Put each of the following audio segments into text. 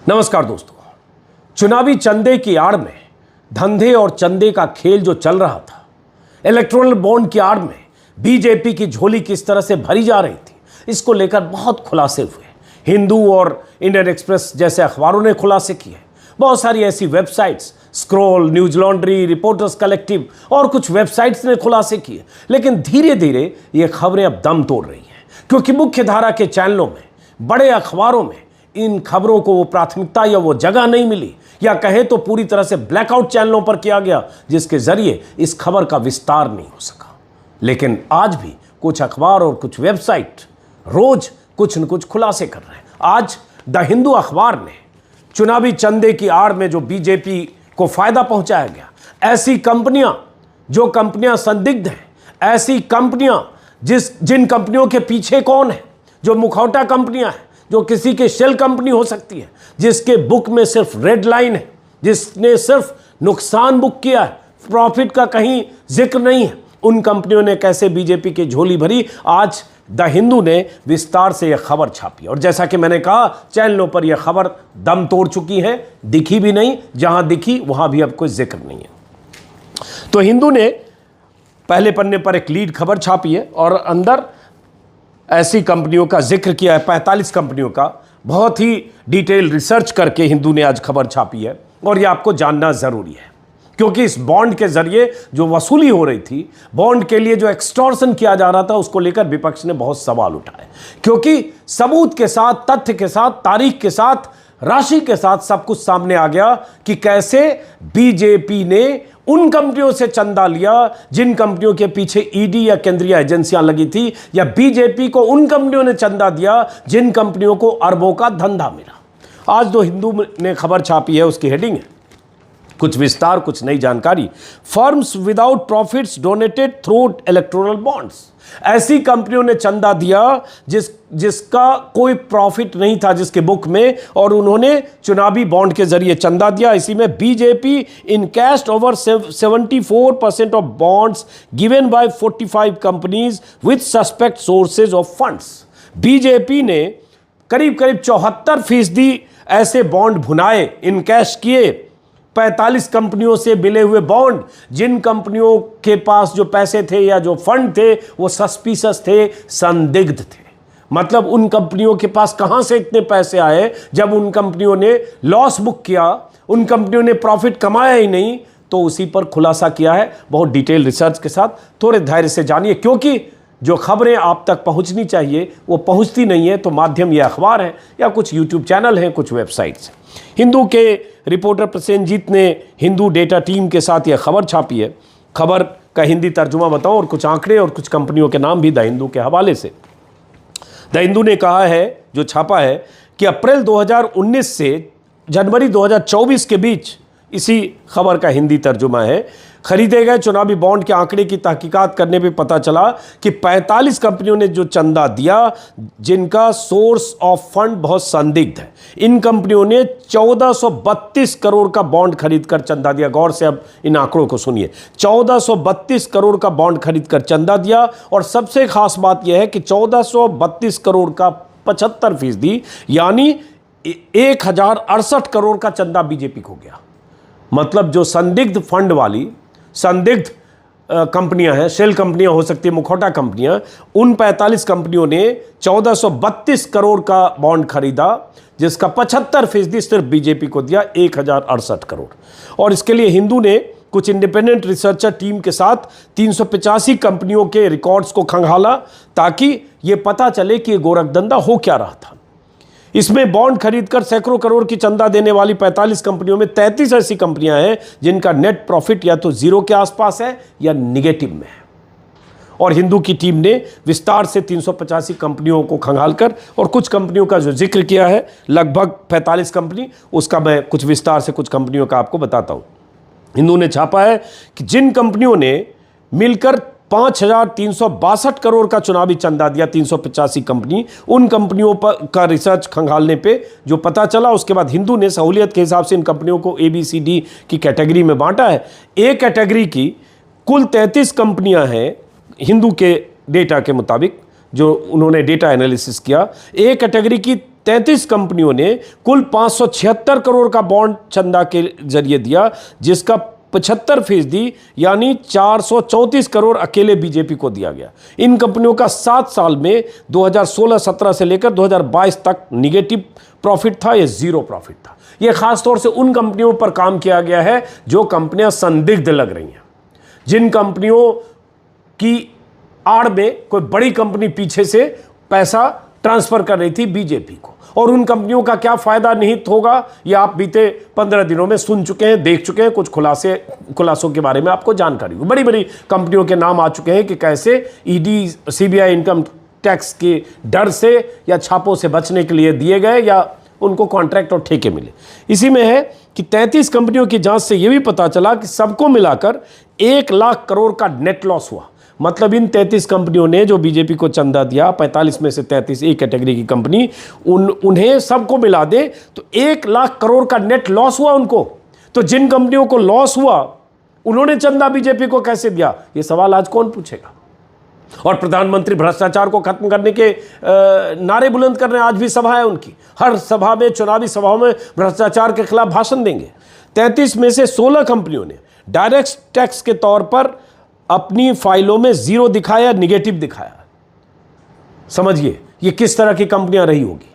नमस्कार दोस्तों। चुनावी चंदे की आड़ में धंधे और चंदे का खेल जो चल रहा था, इलेक्टोरल बॉन्ड की आड़ में बीजेपी की झोली किस तरह से भरी जा रही थी, इसको लेकर बहुत खुलासे हुए। हिंदू और इंडियन एक्सप्रेस जैसे अखबारों ने खुलासे किए। बहुत सारी ऐसी websites, scroll, news laundry, reporters collective और कुछ वेबसाइट्स ने खुलासे किए। लेकिन धीरे धीरे ये खबरें अब दम तोड़ रही हैं, क्योंकि मुख्य धारा के चैनलों में, बड़े अखबारों में इन खबरों को वो प्राथमिकता या वो जगह नहीं मिली, या कहे तो पूरी तरह से ब्लैकआउट चैनलों पर किया गया, जिसके जरिए इस खबर का विस्तार नहीं हो सका। लेकिन आज भी कुछ अखबार और कुछ वेबसाइट रोज कुछ न कुछ खुलासे कर रहे हैं। आज द हिंदू अखबार ने चुनावी चंदे की आड़ में जो बीजेपी को फायदा पहुंचाया गया, ऐसी कंपनियां, जो कंपनियां संदिग्ध हैं, ऐसी कंपनियां जिन कंपनियों के पीछे कौन है, जो मुखौटा कंपनियां हैं, जो किसी के शेल कंपनी हो सकती है, जिसके बुक में सिर्फ रेड लाइन है, जिसने सिर्फ नुकसान बुक किया है, प्रॉफिट का कहीं जिक्र नहीं है, उन कंपनियों ने कैसे बीजेपी की झोली भरी। आज द हिंदू ने विस्तार से यह खबर छापी और जैसा कि मैंने कहा, चैनलों पर यह खबर दम तोड़ चुकी है, दिखी भी नहीं, जहां दिखी वहां भी अब कोई जिक्र नहीं है। तो हिंदू ने पहले पन्ने पर एक लीड खबर छापी है और अंदर ऐसी कंपनियों का जिक्र किया है, 45 कंपनियों का। बहुत ही डिटेल रिसर्च करके हिंदू ने आज खबर छापी है और यह आपको जानना जरूरी है, क्योंकि इस बॉन्ड के जरिए जो वसूली हो रही थी, बॉन्ड के लिए जो एक्सटॉर्शन किया जा रहा था, उसको लेकर विपक्ष ने बहुत सवाल उठाए, क्योंकि सबूत के साथ, तथ्य के साथ, तारीख के साथ, राशि के साथ सब कुछ सामने आ गया कि कैसे बीजेपी ने उन कंपनियों से चंदा लिया जिन कंपनियों के पीछे ईडी या केंद्रीय एजेंसियां लगी थी, या बीजेपी को उन कंपनियों ने चंदा दिया जिन कंपनियों को अरबों का धंधा मिला। आज जो हिंदू ने खबर छापी है, उसकी हेडिंग है कुछ विस्तार, कुछ नई जानकारी। Firms without profits donated through electoral bonds. ऐसी कंपनियों ने चंदा दिया जिसका कोई प्रॉफिट नहीं था जिसके बुक में, और उन्होंने चुनावी बॉन्ड के जरिए चंदा दिया। इसी में BJP encashed over 74% of bonds given by 45 companies with suspect sources of funds. BJP ने करीब करीब 74% ऐसे बॉन्ड भुनाए, इनकैश किए 45 कंपनियों से मिले हुए बॉन्ड, जिन कंपनियों के पास जो पैसे थे या जो फंड थे वो सस्पिशियस थे, संदिग्ध थे। मतलब उन कंपनियों के पास कहां से इतने पैसे आए जब उन कंपनियों ने लॉस बुक किया, उन कंपनियों ने प्रॉफिट कमाया ही नहीं। तो उसी पर खुलासा किया है बहुत डिटेल रिसर्च के साथ। थोड़े धैर्य से जानिए, क्योंकि जो खबरें आप तक पहुंचनी चाहिए वो पहुंचती नहीं है। तो माध्यम ये अखबार है या कुछ यूट्यूब चैनल हैं, कुछ वेबसाइट्स हैं। हिंदू के रिपोर्टर प्रसेनजीत ने हिंदू डेटा टीम के साथ यह खबर छापी है। खबर का हिंदी तर्जुमा बताऊं और कुछ आंकड़े और कुछ कंपनियों के नाम भी द हिंदू के हवाले से। द हिंदू ने कहा है, जो छापा है, कि अप्रैल 2019 से जनवरी 2024 के बीच, इसी खबर का हिंदी तर्जुमा है, खरीदे गए चुनावी बॉन्ड के आंकड़े की तहकीकात करने पे पता चला कि 45 कंपनियों ने जो चंदा दिया जिनका सोर्स ऑफ फंड बहुत संदिग्ध है। इन कंपनियों ने 1432 करोड़ का बॉन्ड खरीदकर चंदा दिया। गौर से अब इन आंकड़ों को सुनिए। 1432 करोड़ का बॉन्ड खरीदकर चंदा दिया, और सबसे खास बात यह है कि 1432 करोड़ का 75% यानी 1068 करोड़ का चंदा बीजेपी को गया। मतलब जो संदिग्ध फंड वाली, संदिग्ध कंपनियां हैं, शेल कंपनियां हो सकती है, मुखौटा कंपनियां, उन 45 कंपनियों ने 1432 करोड़ का बॉन्ड खरीदा, जिसका 75% सिर्फ बीजेपी को दिया, 1068 करोड़। और इसके लिए हिंदू ने कुछ इंडिपेंडेंट रिसर्चर टीम के साथ 385 कंपनियों के रिकॉर्ड्स को खंगाला, ताकि यह पता चले कि यह गोरखधंधा हो क्या रहा था। इसमें बॉन्ड खरीदकर सैकड़ों करोड़ की चंदा देने वाली 45 कंपनियों में 33 ऐसी कंपनियां हैं जिनका नेट प्रॉफिट या तो जीरो के आसपास है या निगेटिव में है। और हिंदू की टीम ने विस्तार से 385 कंपनियों को खंगालकर और कुछ कंपनियों का जो जिक्र किया है, लगभग 45 कंपनी, उसका मैं कुछ विस्तार से कुछ कंपनियों का आपको बताता हूं। हिंदू ने छापा है कि जिन कंपनियों ने मिलकर 5362 करोड़ का चुनावी चंदा दिया, 385 कंपनी, उन कंपनियों पर का रिसर्च खंगालने पे जो पता चला, उसके बाद हिंदू ने सहूलियत के हिसाब से इन कंपनियों को ABCD की कैटेगरी में बांटा है। ए कैटेगरी की कुल 33 कंपनियां हैं हिंदू के डेटा के मुताबिक, जो उन्होंने डेटा एनालिसिस किया। ए कैटेगरी की 33 कंपनियों ने कुल 576 करोड़ का बॉन्ड चंदा के जरिए दिया, जिसका 75% यानी 434 करोड़ अकेले बीजेपी को दिया गया। इन कंपनियों का 7 साल में 2016-17 से लेकर 2022 तक निगेटिव प्रॉफिट था या जीरो प्रॉफिट था। यह खासतौर से उन कंपनियों पर काम किया गया है जो कंपनियां संदिग्ध लग रही हैं, जिन कंपनियों की आड़ में कोई बड़ी कंपनी पीछे से पैसा ट्रांसफर कर रही थी बीजेपी को, और उन कंपनियों का क्या फायदा निहित होगा यह आप बीते 15 दिनों में सुन चुके हैं, देख चुके हैं। कुछ खुलासों के बारे में आपको जानकारी हो। बड़ी बड़ी कंपनियों के नाम आ चुके हैं कि कैसे ईडी सीबीआई इनकम टैक्स के डर से या छापों से बचने के लिए दिए गए या उनको कॉन्ट्रैक्ट और ठेके मिले। इसी में है कि 33 कंपनियों की जांच से यह भी पता चला कि सबको मिलाकर 1 लाख करोड़ का नेट लॉस हुआ। मतलब इन 33 कंपनियों ने जो बीजेपी को चंदा दिया, 45 में से 33 एक कैटेगरी की कंपनी, उन्हें सबको मिला दे तो 1 लाख करोड़ का नेट लॉस हुआ उनको। तो जिन कंपनियों को लॉस हुआ उन्होंने चंदा बीजेपी को कैसे दिया, ये सवाल आज कौन पूछेगा। और प्रधानमंत्री भ्रष्टाचार को खत्म करने के नारे बुलंद कर रहे हैं। आज भी सभा है उनकी, हर सभा में, चुनावी सभाओं में भ्रष्टाचार के खिलाफ भाषण देंगे। 33 में से 16 कंपनियों ने डायरेक्ट टैक्स के तौर पर अपनी फाइलों में जीरो दिखाया, निगेटिव दिखाया। समझिए ये किस तरह की कंपनियां रही होगी।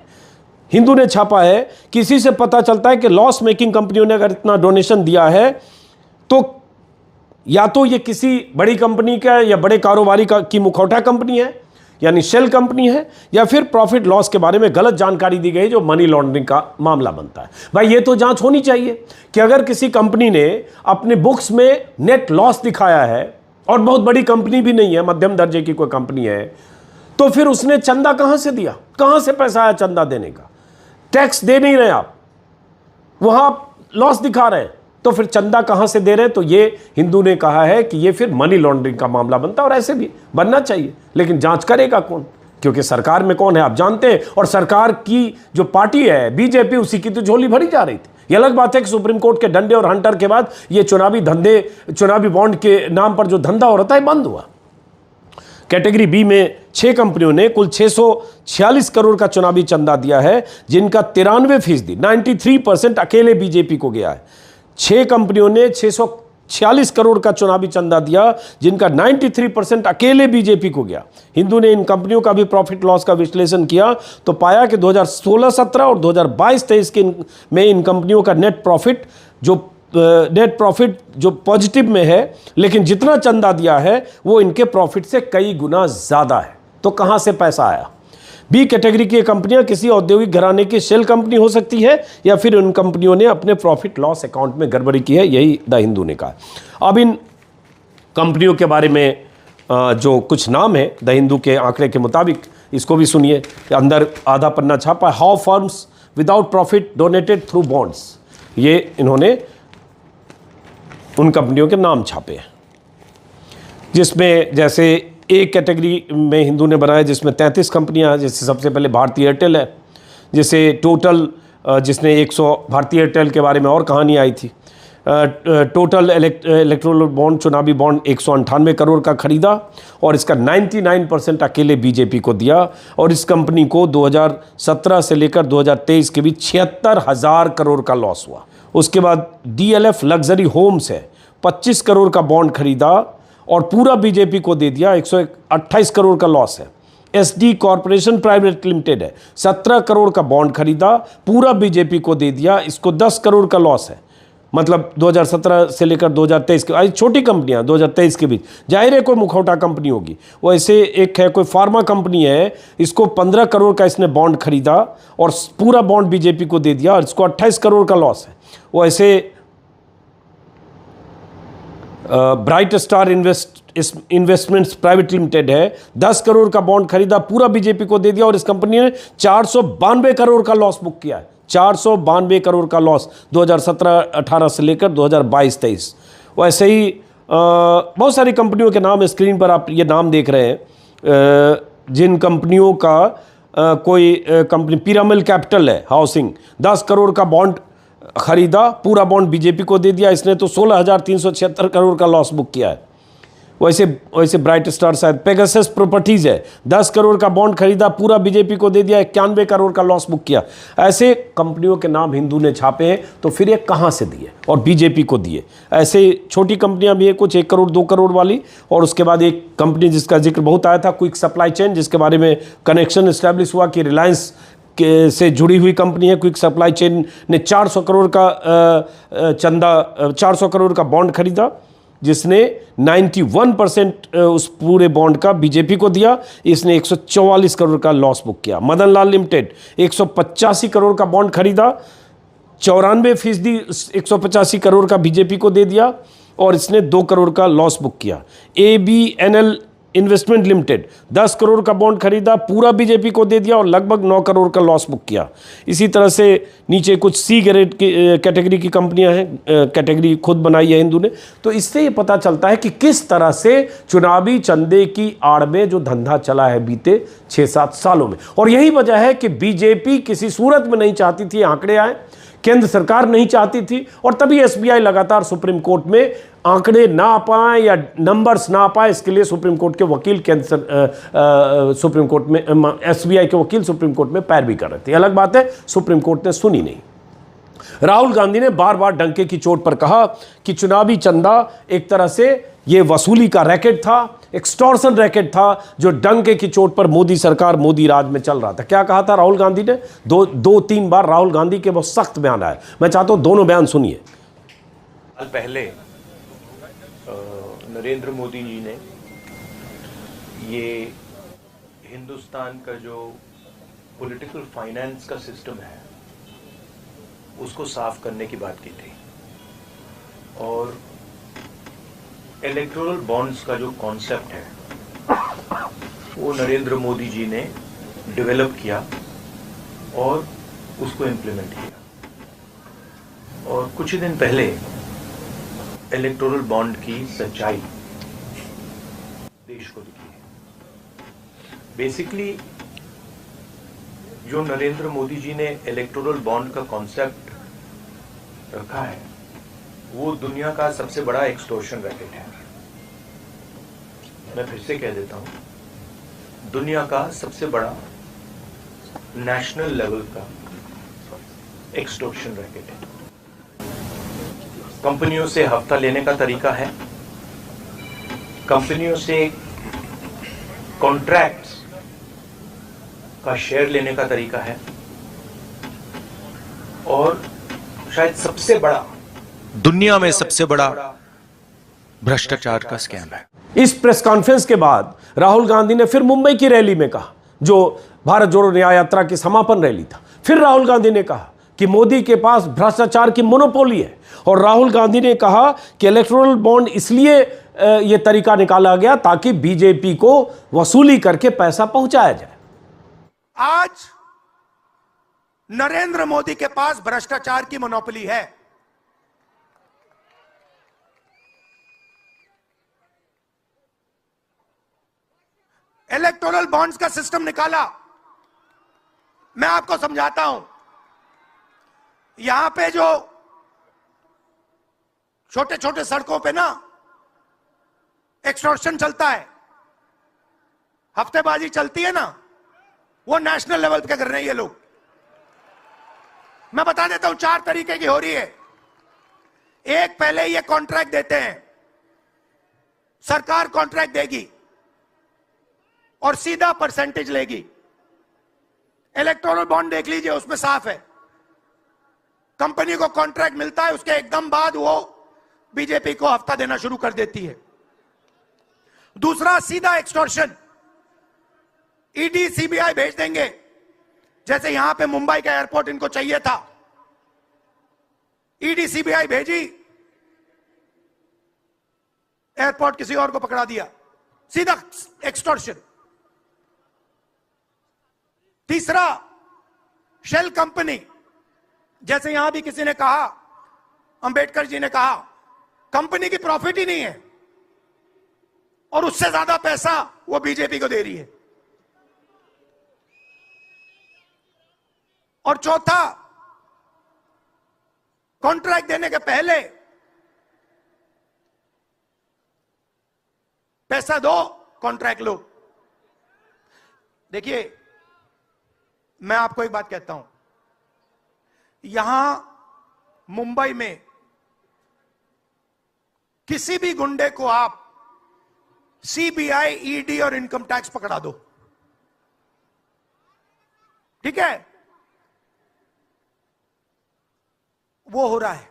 हिंदू ने छापा है, किसी से पता चलता है कि लॉस मेकिंग कंपनियों ने अगर इतना डोनेशन दिया है तो या तो ये किसी बड़ी कंपनी का या बड़े कारोबारी की मुखौटा कंपनी है, यानी शेल कंपनी है, या फिर प्रॉफिट लॉस के बारे में गलत जानकारी दी गई जो मनी लॉन्ड्रिंग का मामला बनता है। भाई ये तो जांच होनी चाहिए कि अगर किसी कंपनी ने अपने बुक्स में नेट लॉस दिखाया है और बहुत बड़ी कंपनी भी नहीं है, मध्यम दर्जे की कोई कंपनी है, तो फिर उसने चंदा कहां से दिया, कहां से पैसा आया चंदा देने का। टैक्स दे नहीं रहे आप, वहां लॉस दिखा रहे हैं, तो फिर चंदा कहां से दे रहे हैं। तो ये हिंदू ने कहा है कि ये फिर मनी लॉन्ड्रिंग का मामला बनता है, और ऐसे भी बनना चाहिए। लेकिन जांच करेगा कौन, क्योंकि सरकार में कौन है आप जानते हैं, और सरकार की जो पार्टी है बीजेपी, उसी की तो झोली भरी जा रही थी। ये अलग बात है कि सुप्रीम कोर्ट के डंडे और हंटर के बाद ये चुनावी बॉन्ड के नाम पर जो धंधा हो रहा था बंद हुआ। कैटेगरी बी में 6 कंपनियों ने कुल 646 करोड़ का चुनावी चंदा दिया है, जिनका 93% 93% अकेले बीजेपी को गया है। 6 कंपनियों ने 646 करोड़ का चुनावी चंदा दिया, जिनका 93% अकेले बीजेपी को गया। हिंदू ने इन कंपनियों का भी प्रॉफिट लॉस का विश्लेषण किया तो पाया कि 2016-17 और 2022-23 में इन कंपनियों का नेट प्रॉफिट जो पॉजिटिव में है, लेकिन जितना चंदा दिया है वो इनके प्रॉफिट से कई गुना ज़्यादा है। तो कहाँ से पैसा आया। बी कैटेगरी की कंपनियां किसी औद्योगिक घराने की शेल कंपनी हो सकती है, या फिर उन कंपनियों ने अपने प्रॉफिट लॉस अकाउंट में गड़बड़ी की है, यही द हिंदू ने कहा। अब इन कंपनियों के बारे में जो कुछ नाम है द हिंदू के आंकड़े के मुताबिक, इसको भी सुनिए। अंदर आधा पन्ना छापा, how firms without profit donated through bonds. ये इन्होंने उन कंपनियों के नाम छापे हैं, जिसमें जैसे एक कैटेगरी में हिंदू ने बनाया जिसमें 33 कंपनियां, जैसे सबसे पहले भारतीय एयरटेल है, जिसे टोटल जिसने 100 भारतीय एयरटेल के बारे में और कहानी आई थी। टोटल इलेक्ट्रोल बॉन्ड, चुनावी बॉन्ड 198 करोड़ का खरीदा और इसका 99% अकेले बीजेपी को दिया, और इस कंपनी को 2017 से लेकर 2023 के बीच 76,000 करोड़ का लॉस हुआ। उसके बाद DLF लग्जरी होम्स है, 25 करोड़ का बॉन्ड खरीदा और पूरा बीजेपी को दे दिया, 128 करोड़ का लॉस है। SD कॉरपोरेशन प्राइवेट लिमिटेड है, 17 करोड़ का बॉन्ड खरीदा, पूरा बीजेपी को दे दिया, इसको 10 करोड़ का लॉस है। मतलब 2017 से लेकर 2023 के, छोटी कंपनियां 2023 के बीच, जाहिर है कोई मुखौटा कंपनी होगी। वैसे एक है कोई फार्मा कंपनी है, इसको 15 करोड़ का इसने बॉन्ड खरीदा और पूरा बॉन्ड बीजेपी को दे दिया और इसको 28 करोड़ का लॉस है। वैसे bright star investments private limited है, 10 करोड़ का बॉन्ड खरीदा, पूरा बीजेपी को दे दिया और इस कंपनी ने 492 करोड़ का लॉस बुक किया है। 492 करोड़ का लॉस 2017-18 से लेकर 2022-23। वैसे ही बहुत सारी कंपनियों के नाम स्क्रीन पर आप ये नाम देख रहे हैं, जिन कंपनियों का कोई कंपनी पिरामिड कैपिटल है हाउसिंग, 10 करोड़ का बॉन्ड खरीदा, पूरा बॉन्ड बीजेपी को दे दिया, इसने तो 16,376 करोड़ का लॉस बुक किया है। वैसे वैसे ब्राइट स्टार शायद पेगासस प्रॉपर्टीज है, 10 करोड़ का बॉन्ड खरीदा, पूरा बीजेपी को दे दिया, 91 करोड़ का लॉस बुक किया। ऐसे कंपनियों के नाम हिंदू ने छापे हैं, तो फिर ये कहाँ से दिए और बीजेपी को दिए। ऐसे छोटी कंपनियां भी है कुछ, 1 करोड़ 2 करोड़ वाली, और उसके बाद एक कंपनी जिसका जिक्र बहुत आया था, क्विक सप्लाई चेन, जिसके बारे में कनेक्शन इस्टेब्लिश हुआ कि रिलायंस से जुड़ी हुई कंपनी है। क्विक सप्लाई चेन ने 400 करोड़ का 400 करोड़ का बॉन्ड खरीदा, जिसने 91% उस पूरे बॉन्ड का बीजेपी को दिया। इसने 144 करोड़ का लॉस बुक किया। मदन लाल लिमिटेड 185 करोड़ का बॉन्ड खरीदा, 94% 185 करोड़ का बीजेपी को दे दिया और इसने 2 करोड़ का लॉस बुक किया। ABNL इन्वेस्टमेंट लिमिटेड 10 करोड़ का बॉन्ड खरीदा, पूरा बीजेपी को दे दिया और लगभग 9 करोड़ का लॉस बुक किया। इसी तरह से नीचे कुछ सी ग्रेड की कैटेगरी की कंपनियां हैं, कैटेगरी खुद बनाई है हिंदू ने। तो इससे ये पता चलता है कि किस तरह से चुनावी चंदे की आड़ में जो धंधा चला है बीते 6-7 सालों में। और यही वजह है कि बीजेपी किसी सूरत में नहीं चाहती थी आंकड़े आए, केंद्र सरकार नहीं चाहती थी, और तभी SBI लगातार सुप्रीम कोर्ट में आंकड़े ना आ पाए या नंबर्स ना आ पाए, इसके लिए सुप्रीम कोर्ट के वकील सुप्रीम कोर्ट में SBI के वकील सुप्रीम कोर्ट में पैर भी कर रहे थे। अलग बात है सुप्रीम कोर्ट ने सुनी नहीं। राहुल गांधी ने बार बार डंके की चोट पर कहा कि चुनावी चंदा एक तरह से ये वसूली का रैकेट था, एक्सटॉर्शन रैकेट था, जो डंके की चोट पर मोदी सरकार मोदी राज में चल रहा था। क्या कहा था राहुल गांधी ने? दो तीन बार राहुल गांधी के बहुत सख्त बयान आए। मैं चाहता हूं दोनों बयान सुनिए। पहले नरेंद्र मोदी जी ने ये हिंदुस्तान का जो पॉलिटिकल फाइनेंस का सिस्टम है उसको साफ करने की बात की थी, और इलेक्टोरल बॉन्ड्स का जो कॉन्सेप्ट है वो नरेंद्र मोदी जी ने डेवलप किया और उसको इम्प्लीमेंट किया। और कुछ ही दिन पहले इलेक्टोरल बॉन्ड की सच्चाई देश को दिखी है। बेसिकली जो नरेंद्र मोदी जी ने इलेक्टोरल बॉन्ड का कॉन्सेप्ट रखा है वो दुनिया का सबसे बड़ा एक्सटॉर्शन रैकेट है। मैं फिर से कह देता हूं, दुनिया का सबसे बड़ा नेशनल लेवल का एक्सटॉर्शन रैकेट है। कंपनियों से हफ्ता लेने का तरीका है, कंपनियों से कॉन्ट्रैक्ट्स का शेयर लेने का तरीका है, और शायद सबसे बड़ा, दुनिया में सबसे बड़ा भ्रष्टाचार का स्कैम है। इस प्रेस कॉन्फ्रेंस के बाद राहुल गांधी ने फिर मुंबई की रैली में कहा, जो भारत जोड़ो न्याय यात्रा की समापन रैली था, फिर राहुल गांधी ने कहा कि मोदी के पास भ्रष्टाचार की मोनोपोली है। और राहुल गांधी ने कहा कि इलेक्टोरल बॉन्ड इसलिए यह तरीका निकाला गया ताकि बीजेपी को वसूली करके पैसा पहुंचाया जाए। आज नरेंद्र मोदी के पास भ्रष्टाचार की मोनोपोली है। इलेक्टोरल बॉन्ड्स का सिस्टम निकाला। मैं आपको समझाता हूं। यहां पे जो छोटे छोटे सड़कों पे ना एक्सटॉर्शन चलता है, हफ्तेबाजी चलती है ना, वो नेशनल लेवल पे कर रहे हैं ये लोग। मैं बता देता हूं, 4 तरीके की हो रही है। एक, पहले ये कॉन्ट्रैक्ट देते हैं, सरकार कॉन्ट्रैक्ट देगी और सीधा परसेंटेज लेगी। इलेक्टोरल बॉन्ड देख लीजिए, उसमें साफ है, कंपनी को कॉन्ट्रैक्ट मिलता है, उसके एकदम बाद वो बीजेपी को हफ्ता देना शुरू कर देती है। दूसरा, सीधा एक्सटॉर्शन, ईडी सीबीआई भेज देंगे। जैसे यहां पे मुंबई का एयरपोर्ट इनको चाहिए था, ईडी सीबीआई भेजी, एयरपोर्ट किसी और को पकड़ा दिया, सीधा एक्सटॉर्शन। तीसरा, शेल कंपनी, जैसे यहां भी किसी ने कहा, अंबेडकर जी ने कहा, कंपनी की प्रॉफिट ही नहीं है और उससे ज्यादा पैसा वो बीजेपी को दे रही है। और चौथा, कॉन्ट्रैक्ट देने के पहले पैसा दो, कॉन्ट्रैक्ट लो। देखिए, मैं आपको एक बात कहता हूं, यहां मुंबई में किसी भी गुंडे को आप सीबीआई, ईडी और इनकम टैक्स पकड़ा दो, ठीक है, वो हो रहा है।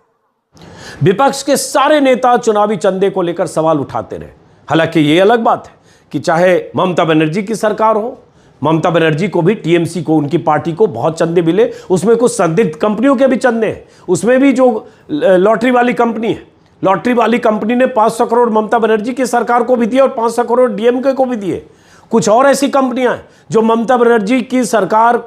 विपक्ष के सारे नेता चुनावी चंदे को लेकर सवाल उठाते रहे। हालांकि यह अलग बात है कि चाहे ममता बनर्जी की सरकार हो, ममता बनर्जी को भी, टीएमसी को, उनकी पार्टी को बहुत चंदे मिले, उसमें कुछ संदिग्ध कंपनियों के भी चंदे हैं। उसमें भी जो लॉटरी वाली कंपनी है, लॉटरी वाली कंपनी ने 500 करोड़ ममता बनर्जी की सरकार को भी दिए और 500 करोड़ डीएमके को भी दिए। कुछ और ऐसी कंपनियां हैं जो ममता बनर्जी की सरकार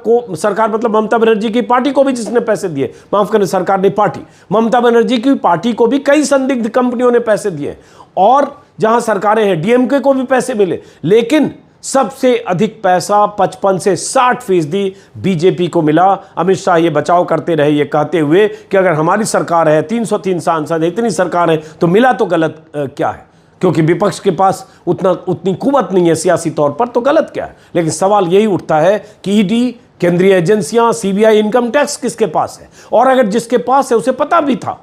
मतलब ममता बनर्जी की पार्टी को भी जिसने पैसे दिए, माफ करें, सरकार नहीं, पार्टी, ममता बनर्जी की पार्टी को भी कई संदिग्ध कंपनियों ने पैसे दिए, और जहां सरकारें हैं डीएमके को भी पैसे मिले। लेकिन सबसे अधिक पैसा 55 से 60% बीजेपी को मिला। अमित शाह ये बचाव करते रहे ये कहते हुए कि अगर हमारी सरकार है, 303 सांसद है, इतनी सरकार है, तो मिला तो गलत क्या है, क्योंकि विपक्ष के पास उतनी कुवत नहीं है सियासी तौर पर, तो गलत क्या है। लेकिन सवाल यही उठता है कि ईडी, केंद्रीय एजेंसियां, सीबीआई, इनकम टैक्स किसके पास है? और अगर जिसके पास है उसे पता भी था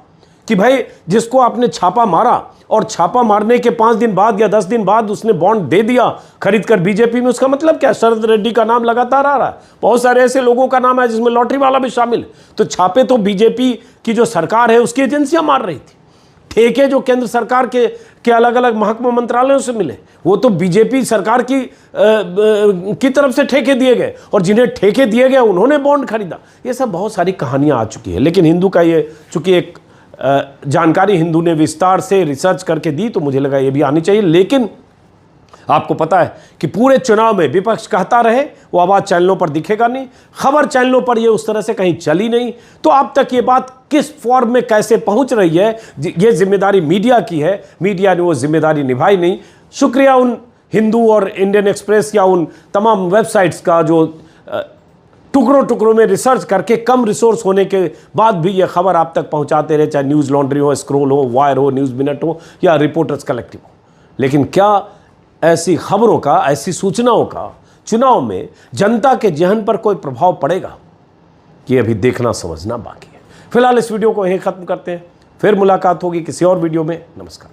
कि भाई जिसको आपने छापा मारा और छापा मारने के 5 दिन बाद या 10 दिन बाद उसने बॉन्ड दे दिया खरीद कर बीजेपी में, उसका मतलब क्या? शरद रेड्डी का नाम लगातार आ रहा है, बहुत सारे ऐसे लोगों का नाम है जिसमें लॉटरी वाला भी शामिल। तो छापे तो बीजेपी की जो सरकार है उसकी एजेंसियां मार रही थी। ठेके जो केंद्र सरकार के अलग अलग महकमा मंत्रालयों से मिले, वो तो बीजेपी सरकार की तरफ से ठेके दिए गए, और जिन्हें ठेके दिए गए उन्होंने बॉन्ड खरीदा। ये सब बहुत सारी कहानियां आ चुकी है। लेकिन हिंदू का ये चूंकि एक जानकारी हिंदू ने विस्तार से रिसर्च करके दी, तो मुझे लगा ये भी आनी चाहिए। लेकिन आपको पता है कि पूरे चुनाव में विपक्ष कहता रहे, वो आवाज चैनलों पर दिखेगा नहीं, खबर चैनलों पर ये उस तरह से कहीं चली नहीं। तो अब तक ये बात किस फॉर्म में कैसे पहुंच रही है, ये जिम्मेदारी मीडिया की है, मीडिया ने वो जिम्मेदारी निभाई नहीं। शुक्रिया उन हिंदू और इंडियन एक्सप्रेस या उन तमाम वेबसाइट्स का जो टुकड़ों टुकड़ों में रिसर्च करके कम रिसोर्स होने के बाद भी ये खबर आप तक पहुंचाते रहे, चाहे न्यूज़ लॉन्ड्री हो, स्क्रोल हो, वायर हो, न्यूज़ मिनट हो या रिपोर्टर्स कलेक्टिव हो। लेकिन क्या ऐसी खबरों का, ऐसी सूचनाओं का चुनाव में जनता के जहन पर कोई प्रभाव पड़ेगा, ये अभी देखना समझना बाकी है। फिलहाल इस वीडियो को यहीं खत्म करते हैं, फिर मुलाकात होगी किसी और वीडियो में। नमस्कार।